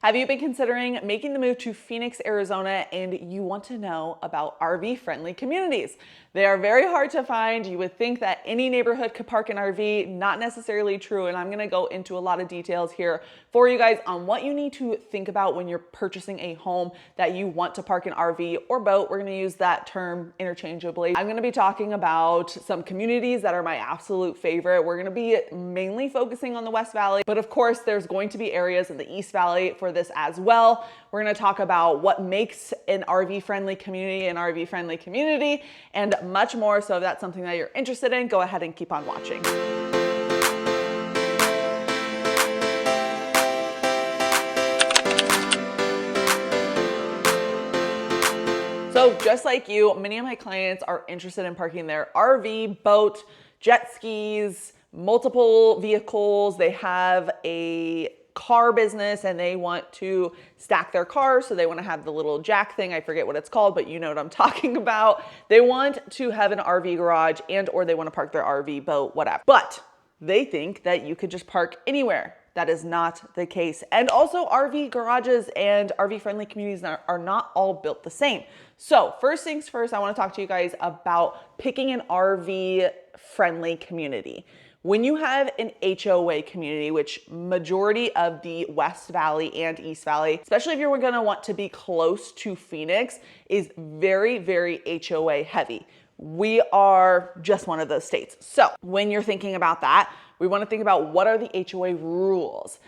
Have you been considering making the move to Phoenix, Arizona, and you want to know about RV-friendly communities? They are very hard to find. You would think that any neighborhood could park an RV, not necessarily true, and I'm gonna go into a lot of details here for you guys on what you need to think about when you're purchasing a home that you want to park an RV or boat. We're gonna use that term interchangeably. I'm gonna be talking about some communities that are my absolute favorite. We're gonna be mainly focusing on the West Valley, but of course there's going to be areas in the East Valley for this as well. We're gonna talk about what makes an RV-friendly community an RV-friendly community and much more. So if that's something that you're interested in, go ahead and keep on watching. So just like you, many of my clients are interested in parking their RV, boat, jet skis, multiple vehicles. They have a car business and they want to stack their cars. So they want to have the little jack thing. I forget what it's called, but you know what I'm talking about. They want to have an RV garage and or they want to park their RV, boat, whatever. But they think that you could just park anywhere. That is not the case. And also RV garages and RV friendly communities are not all built the same. So first things first, I want to talk to you guys about picking an RV friendly community. When you have an HOA community, which majority of the West Valley and East Valley, especially if you're gonna want to be close to Phoenix, is very, very HOA heavy. We are just one of those states. So when you're thinking about that, we wanna think about what are the HOA rules.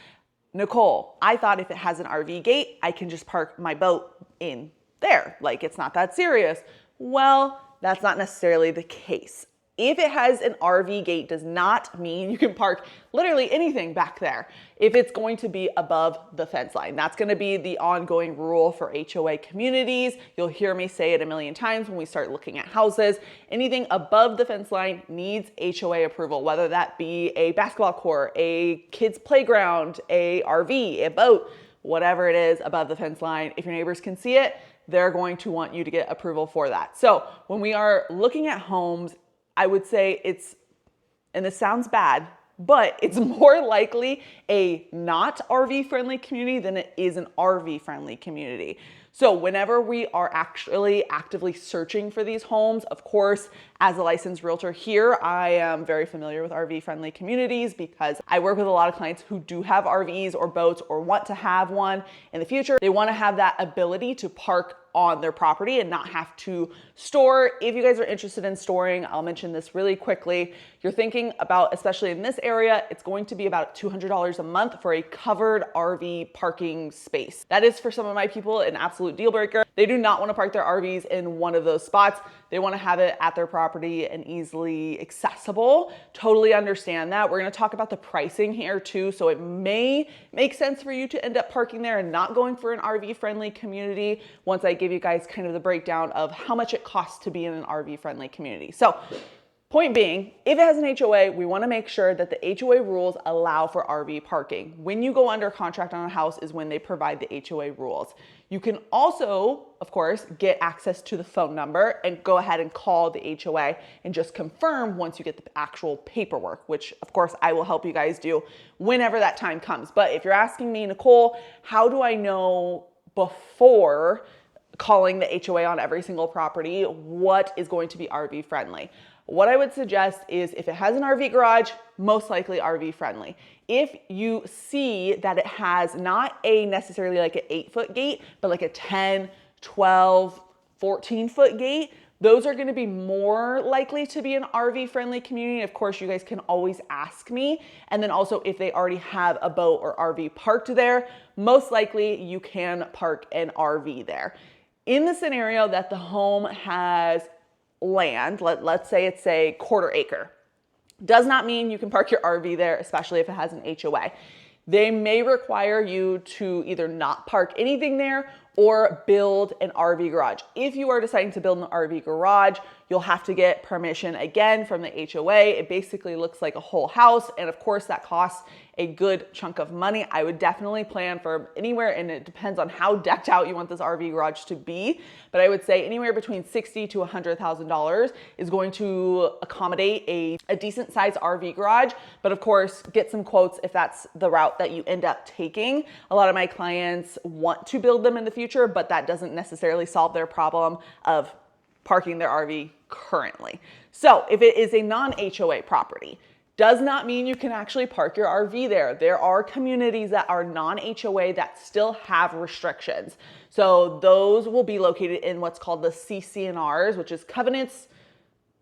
Nicole, I thought if it has an RV gate, I can just park my boat in there. Like it's not that serious. Well, that's not necessarily the case. If it has an RV gate does not mean you can park literally anything back there if it's going to be above the fence line. That's going to be the ongoing rule for HOA communities. You'll hear me say it a million times when we start looking at houses. Anything above the fence line needs HOA approval, whether that be a basketball court, a kid's playground, a RV, a boat, whatever it is above the fence line. If your neighbors can see it, they're going to want you to get approval for that. So when we are looking at homes, I would say it's, and this sounds bad, but it's more likely a not RV friendly community than it is an RV friendly community. So whenever we are actually actively searching for these homes, of course, as a licensed realtor here, I am very familiar with RV friendly communities because I work with a lot of clients who do have RVs or boats or want to have one in the future. They want to have that ability to park on their property and not have to store. If you guys are interested in storing, I'll mention this really quickly. You're thinking about, especially in this area, it's going to be about $200 a month for a covered RV parking space. That is for some of my people an absolute deal breaker. They do not want to park their RVs in one of those spots. They want to have it at their property and easily accessible. Totally understand that. We're going to talk about the pricing here too. So it may make sense for you to end up parking there and not going for an RV friendly community once I give you guys kind of the breakdown of how much it costs to be in an RV friendly community. So point being, if it has an HOA, we want to make sure that the HOA rules allow for RV parking. When you go under contract on a house is when they provide the HOA rules. You can also, of course, get access to the phone number and go ahead and call the HOA and just confirm once you get the actual paperwork, which of course I will help you guys do whenever that time comes. But if you're asking me, Nicole, how do I know before calling the HOA on every single property what is going to be RV friendly? What I would suggest is if it has an RV garage, most likely RV friendly. If you see that it has not a necessarily like an 8-foot gate, but like a 10, 12, 14-foot gate, those are gonna be more likely to be an RV friendly community. Of course, you guys can always ask me. And then also if they already have a boat or RV parked there, most likely you can park an RV there. In the scenario that the home has land, let's say it's a 1/4 acre, does not mean you can park your RV there, especially if it has an HOA. They may require you to either not park anything there or build an RV garage. If you are deciding to build an RV garage, you'll have to get permission again from the HOA. It basically looks like a whole house, and of course that costs a good chunk of money. I would definitely plan for anywhere, and it depends on how decked out you want this RV garage to be, but I would say anywhere between $60,000 to $100,000 is going to accommodate a decent sized RV garage. But of course, get some quotes if that's the route that you end up taking. A lot of my clients want to build them in the future, but that doesn't necessarily solve their problem of parking their RV currently. So if it is a non-HOA property, does not mean you can actually park your RV there. There are communities that are non-HOA that still have restrictions. So those will be located in what's called the CC&Rs, which is covenants,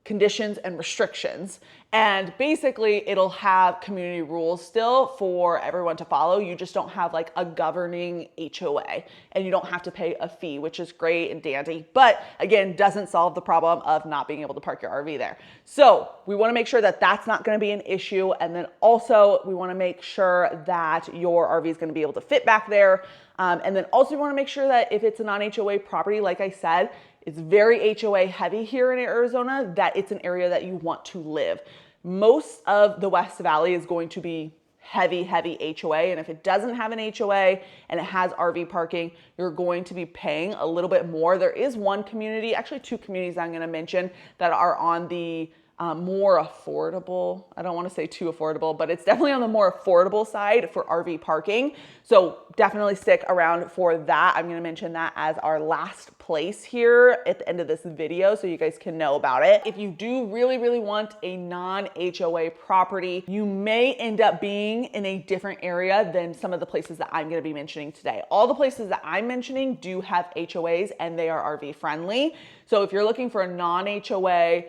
conditions, and restrictions. And basically it'll have community rules still for everyone to follow. You just don't have like a governing HOA, and you don't have to pay a fee, which is great and dandy, but again, doesn't solve the problem of not being able to park your RV there. So we want to make sure that that's not going to be an issue. And then also we want to make sure that your RV is going to be able to fit back there. And then also we want to make sure that if it's a non-HOA property, like I said, it's very HOA heavy here in Arizona, that it's an area that you want to live. Most of the West Valley is going to be heavy HOA. And if it doesn't have an HOA and it has RV parking, you're going to be paying a little bit more. There is one community, actually two communities I'm going to mention that are on the more affordable, I don't want to say too affordable, but it's definitely on the more affordable side for RV parking. So definitely stick around for that. I'm going to mention that as our last place here at the end of this video so you guys can know about it. If you do really want a non-HOA property, you may end up being in a different area than some of the places that I'm going to be mentioning today. All the places that I'm mentioning do have HOAs and they are RV friendly. So if you're looking for a non-HOA,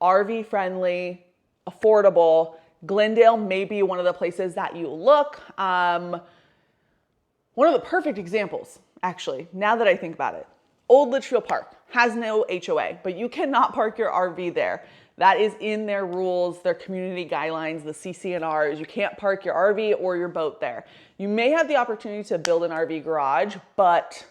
RV friendly, affordable, Glendale may be one of the places that you look. One of the perfect examples, actually, now that I think about it, Old Litchfield Park has no HOA, but you cannot park your RV there. That is in their rules, their community guidelines, the CC&Rs. You can't park your RV or your boat there. You may have the opportunity to build an RV garage, but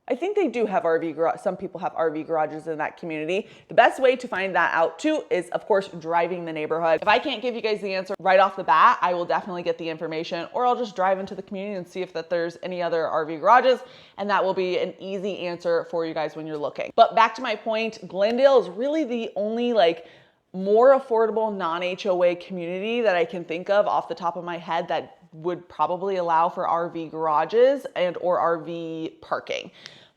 I think they do have RV garage. Some people have RV garages in that community. The best way to find that out too is, of course, driving the neighborhood. If I can't give you guys the answer right off the bat, I will definitely get the information, or I'll just drive into the community and see if there's any other RV garages, and that will be an easy answer for you guys when you're looking. But back to my point, Glendale is really the only more affordable non-HOA community that I can think of off the top of my head that would probably allow for RV garages and or RV parking.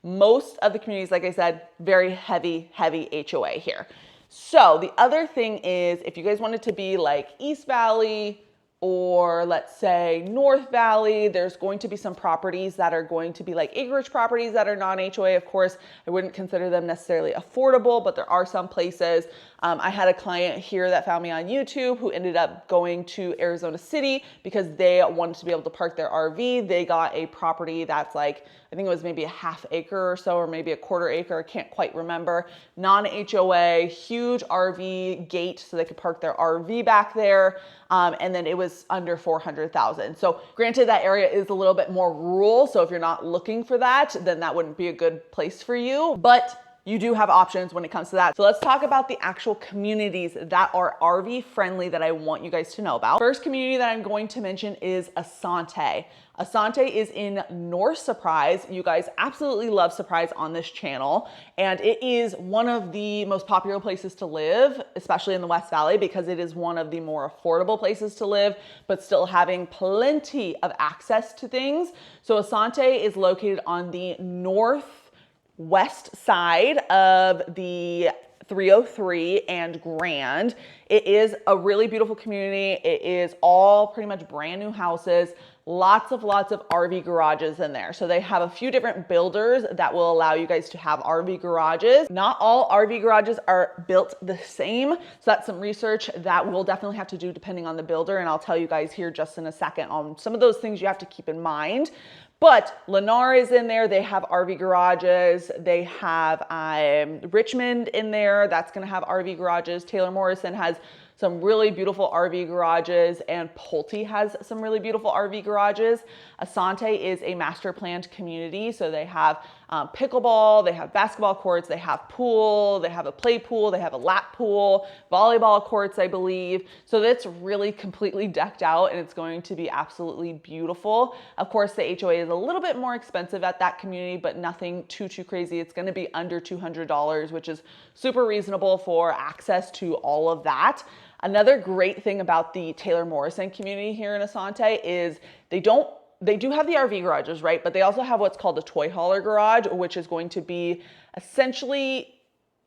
Most of the communities, like I said, very heavy HOA here. So the other thing is, if you guys wanted to be like East Valley or let's say North Valley, there's going to be some properties that are going to be like acreage properties that are non-HOA. Of course, I wouldn't consider them necessarily affordable, but there are some places. I had a client here that found me on YouTube who ended up going to Arizona City because they wanted to be able to park their RV. They got a property that's like, I think it was maybe a half acre or so, or maybe a quarter acre. I can't quite remember. Non-HOA, huge RV gate so they could park their RV back there. And then it was under 400,000. So granted, that area is a little bit more rural. So if you're not looking for that, then that wouldn't be a good place for you. But you do have options when it comes to that. So let's talk about the actual communities that are RV friendly that I want you guys to know about. First community that I'm going to mention is Asante. Asante is in North Surprise. You guys absolutely love Surprise on this channel. And it is one of the most popular places to live, especially in the West Valley, because it is one of the more affordable places to live, but still having plenty of access to things. So Asante is located on the northwest side of the 303 and Grand. It is a really beautiful community. It is all pretty much brand new houses, lots of RV garages in there. So they have a few different builders that will allow you guys to have RV garages. Not all RV garages are built the same. So that's some research that we'll definitely have to do depending on the builder. And I'll tell you guys here just in a second on some of those things you have to keep in mind. But Lennar is in there. They have RV garages. They have Richmond in there. That's going to have RV garages. Taylor Morrison has some really beautiful RV garages, and Pulte has some really beautiful RV garages. Asante is a master planned community, so they have pickleball, they have basketball courts, they have pool, they have a play pool, they have a lap pool, volleyball courts, I believe. So that's really completely decked out, and it's going to be absolutely beautiful. Of course, the HOA is a little bit more expensive at that community, but nothing too crazy. It's going to be under $200, which is super reasonable for access to all of that. Another great thing about the Taylor Morrison community here in Asante is they do have the RV garages, right? But they also have what's called a toy hauler garage, which is going to be essentially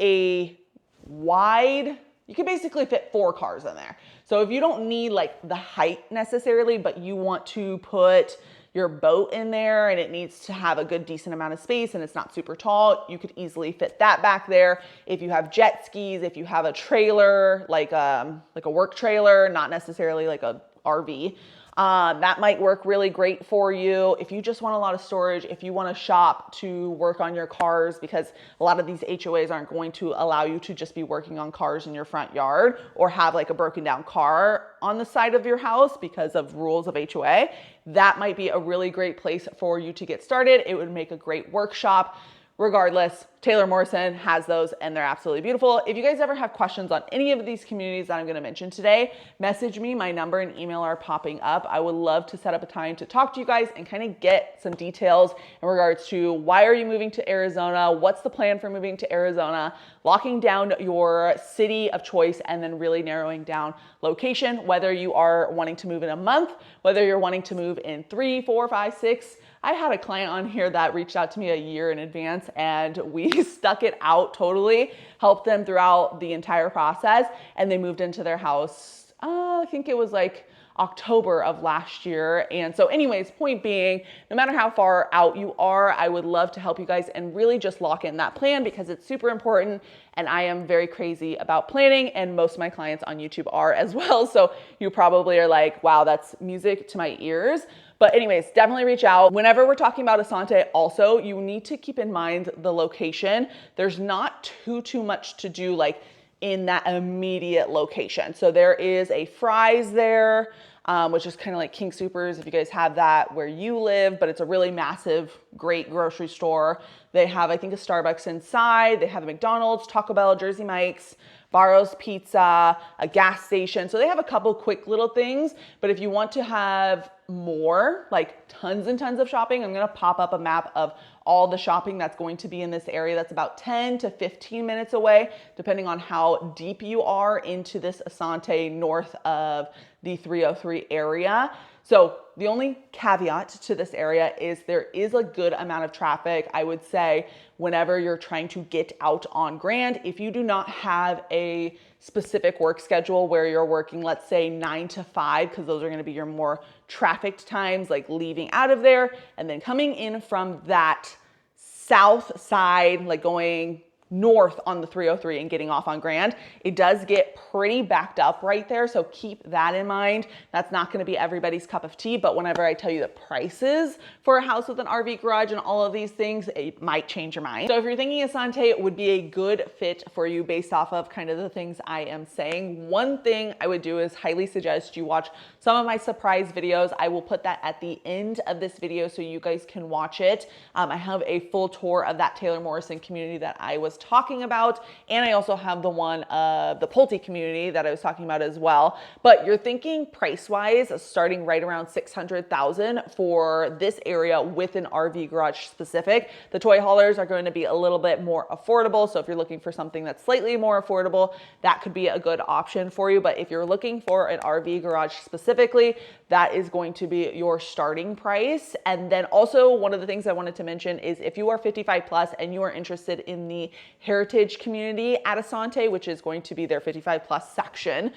a wide, you can basically fit 4 cars in there. So if you don't need like the height necessarily, but you want to put your boat in there and it needs to have a good decent amount of space and it's not super tall, you could easily fit that back there. If you have jet skis, if you have a trailer, like a work trailer, not necessarily like a RV, that might work really great for you. If you just want a lot of storage, if you want to shop to work on your cars, because a lot of these HOAs aren't going to allow you to just be working on cars in your front yard or have like a broken down car on the side of your house because of rules of HOA, that might be a really great place for you to get started. It would make a great workshop. Regardless, Taylor Morrison has those and they're absolutely beautiful. If you guys ever have questions on any of these communities that I'm going to mention today, message me. My number and email are popping up. I would love to set up a time to talk to you guys and kind of get some details in regards to why are you moving to Arizona? What's the plan for moving to Arizona? Locking down your city of choice and then really narrowing down location, whether you are wanting to move in a month, whether you're wanting to move in 3, 4, 5, 6. I had a client on here that reached out to me a year in advance and we stuck it out totally, helped them throughout the entire process, and they moved into their house, I think it was like October of last year. And so anyways, point being, no matter how far out you are, I would love to help you guys and really just lock in that plan because it's super important. And I am very crazy about planning, and most of my clients on YouTube are as well. So you probably are like, wow, that's music to my ears. But anyways, definitely reach out. Whenever we're talking about Asante, also, you need to keep in mind the location. There's not too much to do like in that immediate location. So there is a Fry's there, which is kind of like King Soopers if you guys have that where you live, but it's a really massive, great grocery store. They have, I think, a Starbucks inside. They have a McDonald's, Taco Bell, Jersey Mike's, Barro's Pizza, a gas station. So they have a couple quick little things, but if you want to have more, like tons and tons of shopping, I'm gonna pop up a map of all the shopping that's going to be in this area. That's about 10 to 15 minutes away, depending on how deep you are into this Asante north of the 303 area. So the only caveat to this area is there is a good amount of traffic. I would say whenever you're trying to get out on Grand, if you do not have a specific work schedule where you're working, let's say 9 to 5, because those are going to be your more trafficked times, like leaving out of there and then coming in from that south side, like going north on the 303 and getting off on Grand, it does get pretty backed up right there. So keep that in mind. That's not going to be everybody's cup of tea, but whenever I tell you the prices for a house with an RV garage and all of these things, it might change your mind. So if you're thinking Asante would be a good fit for you based off of kind of the things I am saying, one thing I would do is highly suggest you watch some of my surprise videos. I will put that at the end of this video so you guys can watch it. I have a full tour of that Taylor Morrison community that I was talking about, and I also have the one of the Pulte community that I was talking about as well. But you're thinking price-wise, starting right around $600,000 for this area with an RV garage specific. The toy haulers are going to be a little bit more affordable, so if you're looking for something that's slightly more affordable, that could be a good option for you. But if you're looking for an RV garage specifically, that is going to be your starting price. And then also one of the things I wanted to mention is if you are 55 plus and you are interested in the heritage community at Asante, which is going to be their 55 plus section,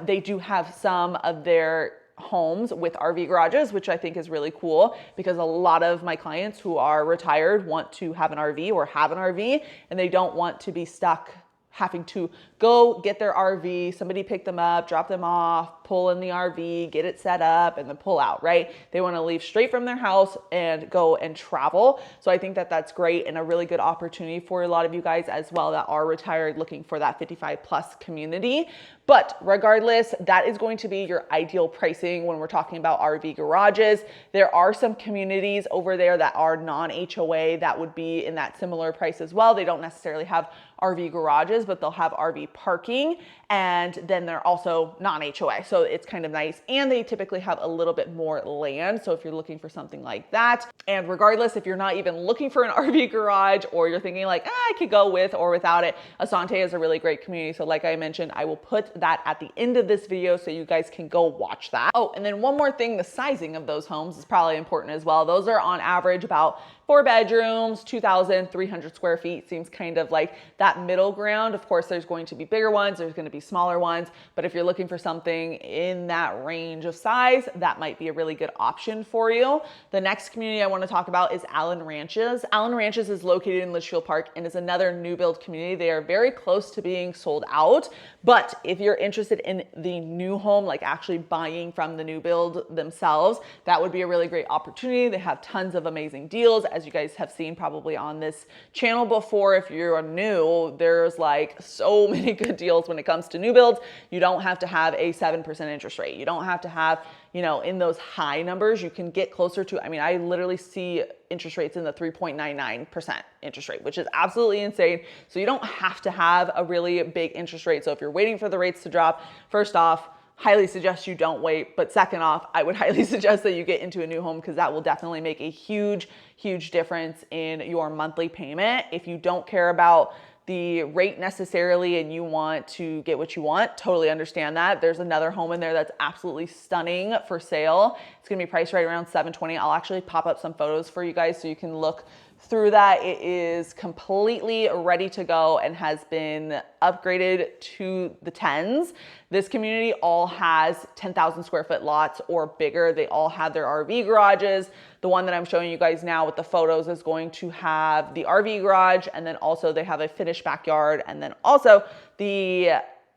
they do have some of their homes with RV garages, which I think is really cool because a lot of my clients who are retired want to have an RV or have an RV and they don't want to be stuck having to go get their RV, somebody pick them up, drop them off, pull in the RV, get it set up, and then pull out, right? They want to leave straight from their house and go and travel. So I think that that's great and a really good opportunity for a lot of you guys as well that are retired looking for that 55 plus community. But regardless, that is going to be your ideal pricing when we're talking about RV garages. There are some communities over there that are non-HOA that would be in that similar price as well. They don't necessarily have RV garages, but they'll have RV parking, and then they're also non-HOA. So it's kind of nice. And they typically have a little bit more land. So if you're looking for something like that, and regardless, if you're not even looking for an RV garage or you're thinking like, I could go with or without it, Asante is a really great community. So like I mentioned, I will put that at the end of this video so you guys can go watch that. Oh, and then one more thing, the sizing of those homes is probably important as well. Those are on average about 4 bedrooms, 2,300 square feet. Seems kind of like that middle ground. Of course, there's going to be bigger ones, there's going to be smaller ones, but if you're looking for something in that range of size, that might be a really good option for you. The next community I want to talk about is Allen Ranches. Allen Ranches is located in Litchfield Park and is another new build community. They are very close to being sold out, but if you're interested in the new home, like actually buying from the new build themselves, that would be a really great opportunity. They have tons of amazing deals, as you guys have seen probably on this channel before. If you're new, there's like so many good deals when it comes to new builds. You don't have to have a 7% interest rate. You don't have to have, you know, in those high numbers. You can get closer to, I mean, I literally see interest rates in the 3.99% interest rate, which is absolutely insane. So you don't have to have a really big interest rate. So if you're waiting for the rates to drop, first off, highly suggest you don't wait. But second off, I would highly suggest that you get into a new home because that will definitely make a huge difference in your monthly payment. If you don't care about the rate necessarily and you want to get what you want, totally understand that. There's another home in there that's absolutely stunning for sale. It's gonna be priced right around $720. I'll actually pop up some photos for you guys so you can look through that. It is completely ready to go and has been upgraded to the 10s. This community all has 10,000 square foot lots or bigger. They all have their RV garages. The one that I'm showing you guys now with the photos is going to have the RV garage, and then also they have a finished backyard, and then also the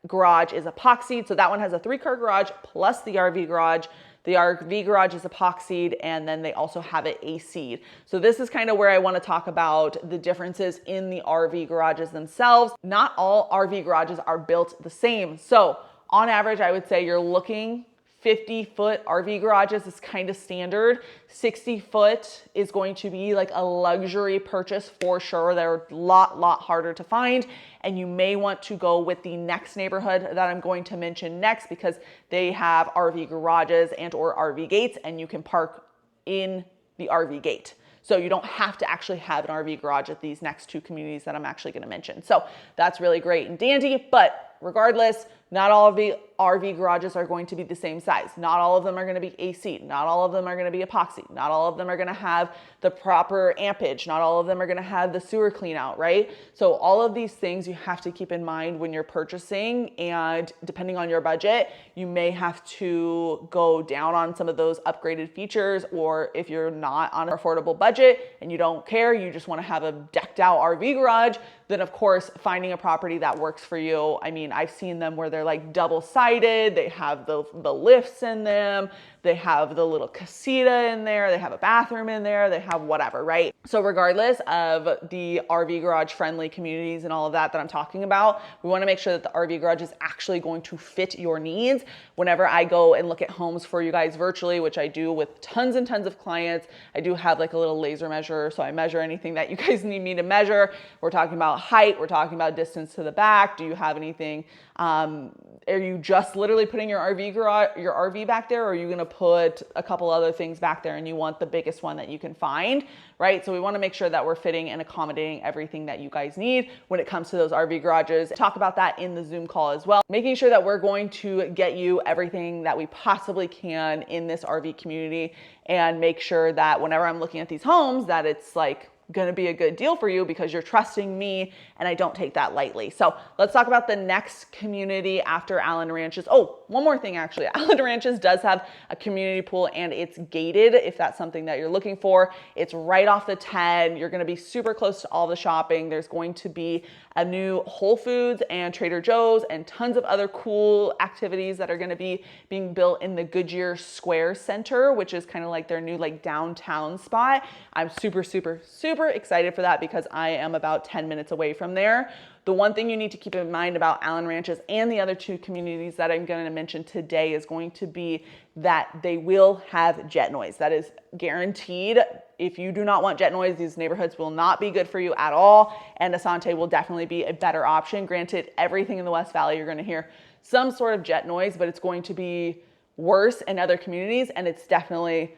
garage is epoxied. So that one has a 3-car garage plus the RV garage. The RV garage is epoxied, and then they also have it AC'd. So this is kind of where I want to talk about the differences in the RV garages themselves. Not all RV garages are built the same. So on average, I would say you're looking 50-foot RV garages is kind of standard. 60-foot is going to be like a luxury purchase for sure. They're a lot harder to find. And you may want to go with the next neighborhood that I'm going to mention next because they have RV garages and or RV gates, and you can park in the RV gate. So you don't have to actually have an RV garage at these next two communities that I'm actually going to mention. So that's really great and dandy, but regardless, not all of the RV garages are going to be the same size. Not all of them are going to be AC. Not all of them are going to be epoxy. Not all of them are going to have the proper ampage. Not all of them are going to have the sewer clean out, right? So all of these things you have to keep in mind when you're purchasing, and depending on your budget, you may have to go down on some of those upgraded features, or if you're not on an affordable budget and you don't care, you just want to have a decked out RV garage, then of course finding a property that works for you. I mean, I've seen them where they're like double-sided, they have the lifts in them, they have the little casita in there, they have a bathroom in there, they have whatever, right? So regardless of the RV garage friendly communities and all of that I'm talking about, we want to make sure that the RV garage is actually going to fit your needs. Whenever I go and look at homes for you guys virtually, which I do with tons and tons of clients, I do have like a little laser measure, so I measure anything that you guys need me to measure. We're talking about height, we're talking about distance to the back. Do you have anything? Are you just literally putting your RV garage, your RV back there, or are you going to put a couple other things back there and you want the biggest one that you can find, right? So we want to make sure that we're fitting and accommodating everything that you guys need when it comes to those RV garages. Talk about that in the Zoom call as well. Making sure that we're going to get you everything that we possibly can in this RV community, and make sure that whenever I'm looking at these homes that it's like going to be a good deal for you because you're trusting me, and I don't take that lightly. So let's talk about the next community after Allen Ranches. Oh, one more thing actually, Island Ranches does have a community pool and it's gated if that's something that you're looking for. It's right off the 10. You're gonna be super close to all the shopping. There's going to be a new Whole Foods and Trader Joe's and tons of other cool activities that are gonna be being built in the Goodyear Square Center, which is kind of like their new like downtown spot. I'm super, super, super excited for that because I am about 10 minutes away from there. The one thing you need to keep in mind about Island Ranches and the other two communities that I'm going to mention today is going to be that they will have jet noise. That is guaranteed. If you do not want jet noise, these neighborhoods will not be good for you at all. And Asante will definitely be a better option. Granted, everything in the West Valley, you're going to hear some sort of jet noise, but it's going to be worse in other communities. And it's definitely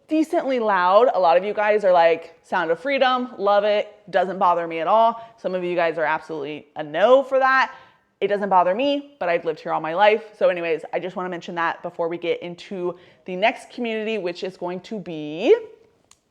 decently loud. A lot of you guys are like, Sound of Freedom, love it, doesn't bother me at all. Some of you guys are absolutely a no for that. It doesn't bother me, but I've lived here all my life. So anyways, I just want to mention that before we get into the next community, which is going to be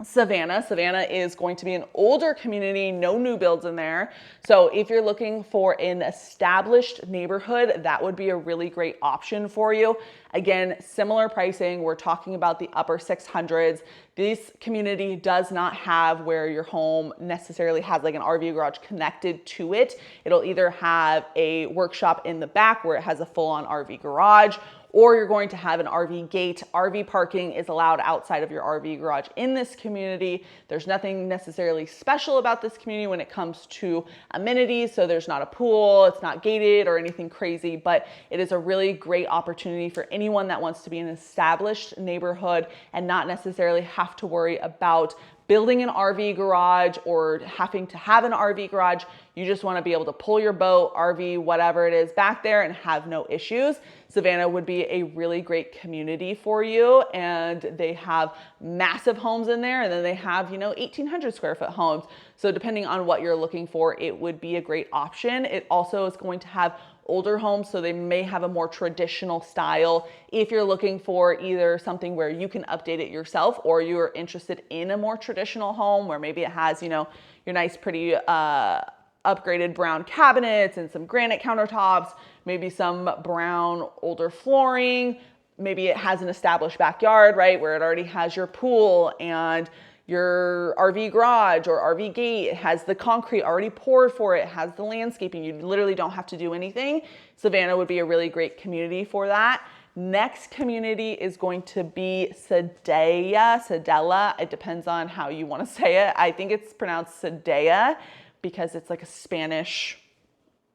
Savannah. Savannah is going to be an older community, no new builds in there. So if you're looking for an established neighborhood, that would be a really great option for you. Again, similar pricing. We're talking about the upper 600s. This community does not have where your home necessarily has like an RV garage connected to it. It'll either have a workshop in the back where it has a full-on RV garage, or you're going to have an RV gate. RV parking is allowed outside of your RV garage in this community. There's nothing necessarily special about this community when it comes to amenities. So there's not a pool, it's not gated or anything crazy, but it is a really great opportunity for anyone that wants to be in an established neighborhood and not necessarily have to worry about building an RV garage or having to have an RV garage. You just want to be able to pull your boat, RV, whatever it is back there and have no issues. Savannah would be a really great community for you. And they have massive homes in there. And then they have, 1,800 square foot homes. So depending on what you're looking for, it would be a great option. It also is going to have older homes, so they may have a more traditional style. If you're looking for either something where you can update it yourself, or you're interested in a more traditional home where maybe it has, your nice, pretty upgraded brown cabinets and some granite countertops, maybe some brown older flooring, maybe it has an established backyard, right, where it already has your pool and your RV garage or RV gate. It has the concrete already poured for it, has the landscaping. You literally don't have to do anything. Savannah would be a really great community for that. Next community is going to be Sedella. It depends on how you want to say it. I think it's pronounced Sedella because it's like a Spanish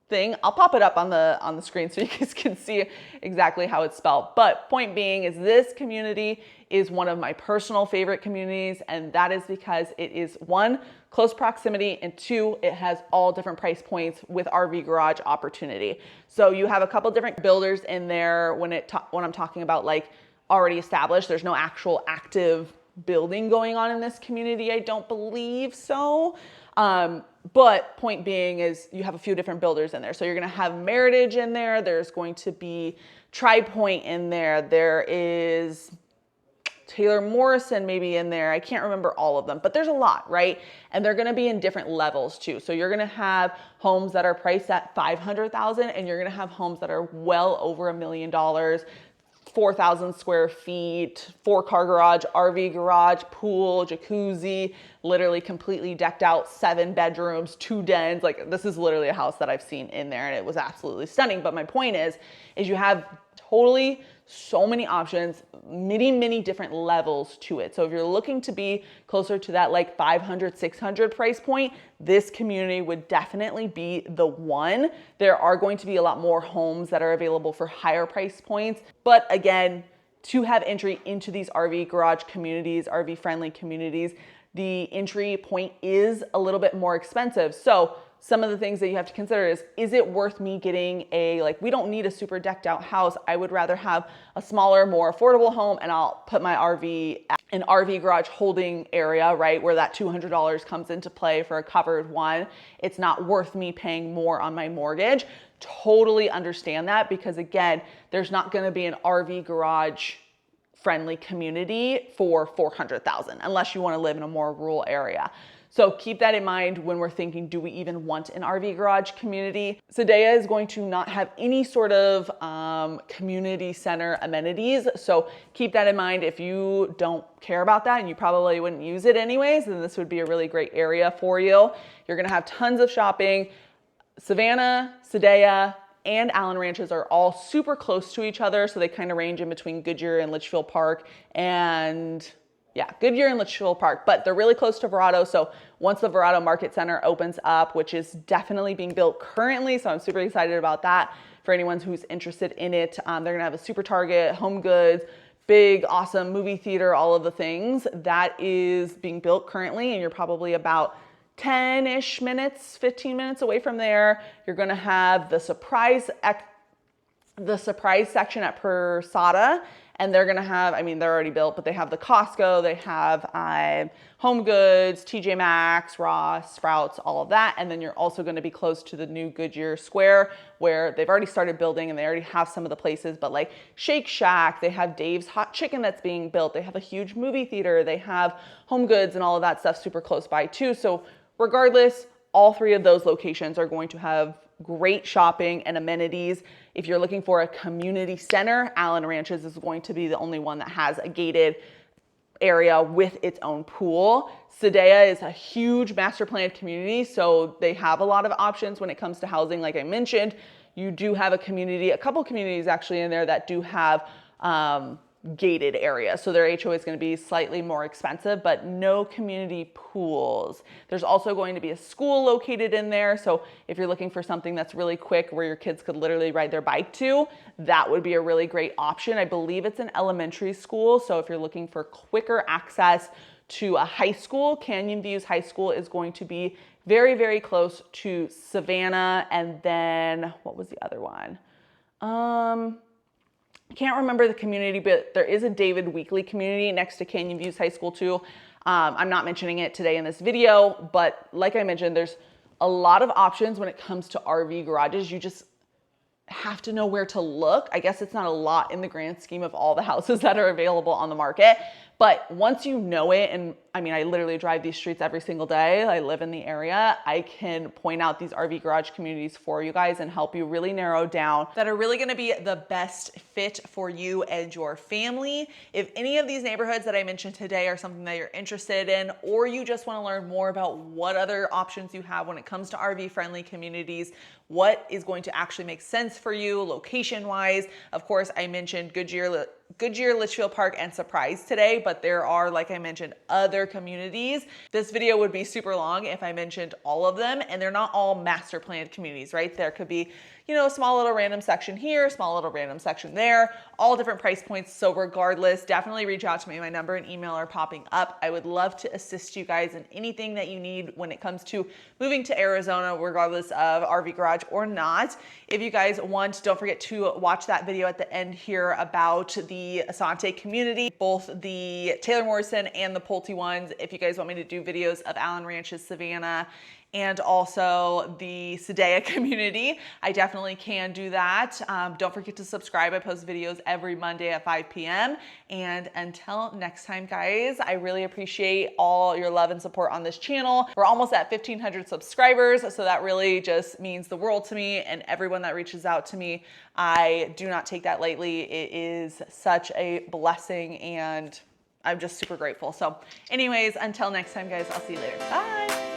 thing. I'll pop it up on the screen so you guys can see exactly how it's spelled. But point being is this community is one of my personal favorite communities, and that is because it is one, close proximity, and two, it has all different price points with RV garage opportunity. So you have a couple different builders in there when I'm talking about like already established. There's no actual active building going on in this community. I don't believe so. But point being is you have a few different builders in there. So you're going to have Meritage in there. There's going to be Tri-Point in there. There is Taylor Morrison maybe in there. I can't remember all of them, but there's a lot, right? And they're going to be in different levels too. So you're going to have homes that are priced at $500,000 and you're going to have homes that are well over $1 million. 4,000 square feet, 4-car garage, RV garage, pool, jacuzzi, literally completely decked out, 7 bedrooms, 2 dens. Like this is literally a house that I've seen in there and it was absolutely stunning. But my point is you have totally so many options, many different levels to it. So if you're looking to be closer to that like 500, 600 price point, this community would definitely be the one. There are going to be a lot more homes that are available for higher price points. But again, to have entry into these RV garage communities, RV friendly communities, the entry point is a little bit more expensive. So some of the things that you have to consider is it worth me getting we don't need a super decked out house. I would rather have a smaller, more affordable home and I'll put my RV at an RV garage holding area, right? Where that $200 comes into play for a covered one. It's not worth me paying more on my mortgage. Totally understand that because again, there's not going to be an RV garage friendly community for $400,000 unless you want to live in a more rural area. So keep that in mind when we're thinking, do we even want an RV garage community? Sedella is going to not have any sort of community center amenities. So keep that in mind. If you don't care about that and you probably wouldn't use it anyways, then this would be a really great area for you. You're gonna have tons of shopping. Savannah, Sedella, and Allen Ranches are all super close to each other. So they kind of range in between Goodyear and Litchfield Park, and yeah, Goodyear and Litchfield Park, but they're really close to Verrado. So once the Verrado Market Center opens up, which is definitely being built currently, so I'm super excited about that for anyone who's interested in it. They're gonna have a Super Target, Home Goods, big, awesome movie theater, all of the things. That is being built currently, and you're probably about 10-ish minutes, 15 minutes away from there. You're gonna have the surprise section at Persada, and they're gonna have, I mean, they're already built, but they have the Costco, they have Home Goods, TJ Maxx, Ross, Sprouts, all of that. And then you're also gonna be close to the new Goodyear Square, where they've already started building and they already have some of the places, but like Shake Shack, they have Dave's Hot Chicken that's being built, they have a huge movie theater, they have Home Goods and all of that stuff super close by too. So regardless, all three of those locations are going to have great shopping and amenities. If you're looking for a community center, Allen Ranches is going to be the only one that has a gated area with its own pool. Sedella is a huge master planned community, so they have a lot of options when it comes to housing. Like I mentioned, you do have a couple communities actually in there that do have gated area. So their HOA is going to be slightly more expensive, but no community pools. There's also going to be a school located in there. So if you're looking for something that's really quick where your kids could literally ride their bike to, that would be a really great option. I believe it's an elementary school. So if you're looking for quicker access to a high school, Canyon Views High School is going to be very, very close to Savannah. And then what was the other one? I can't remember the community, but there is a David Weekley community next to Canyon Views High School too. I'm not mentioning it today in this video, but like I mentioned, there's a lot of options when it comes to RV garages. You just have to know where to look. I guess it's not a lot in the grand scheme of all the houses that are available on the market, but once you know it, and I mean, I literally drive these streets every single day. I live in the area. I can point out these RV garage communities for you guys and help you really narrow down that are really gonna be the best fit for you and your family. If any of these neighborhoods that I mentioned today are something that you're interested in, or you just wanna learn more about what other options you have when it comes to RV friendly communities, what is going to actually make sense for you location wise. Of course, I mentioned Goodyear, Litchfield Park, and Surprise today, but there are, like I mentioned, other communities. This video would be super long if I mentioned all of them, and they're not all master planned communities, right? There could be, you know, a small little random section here, small little random section there, all different price points. So regardless, definitely reach out to me. My number and email are popping up. I would love to assist you guys in anything that you need when it comes to moving to Arizona, regardless of RV garage or not. If you guys want, don't forget to watch that video at the end here about the Asante community, both the Taylor Morrison and the Pulte ones. If you guys want me to do videos of Allen Ranches, Savannah, and also the Sedella community, I definitely can do that. Don't forget to subscribe. I post videos every Monday at 5 p.m. And until next time, guys, I really appreciate all your love and support on this channel. We're almost at 1,500 subscribers, so that really just means the world to me, and everyone that reaches out to me, I do not take that lightly. It is such a blessing, and I'm just super grateful. So anyways, until next time, guys, I'll see you later. Bye.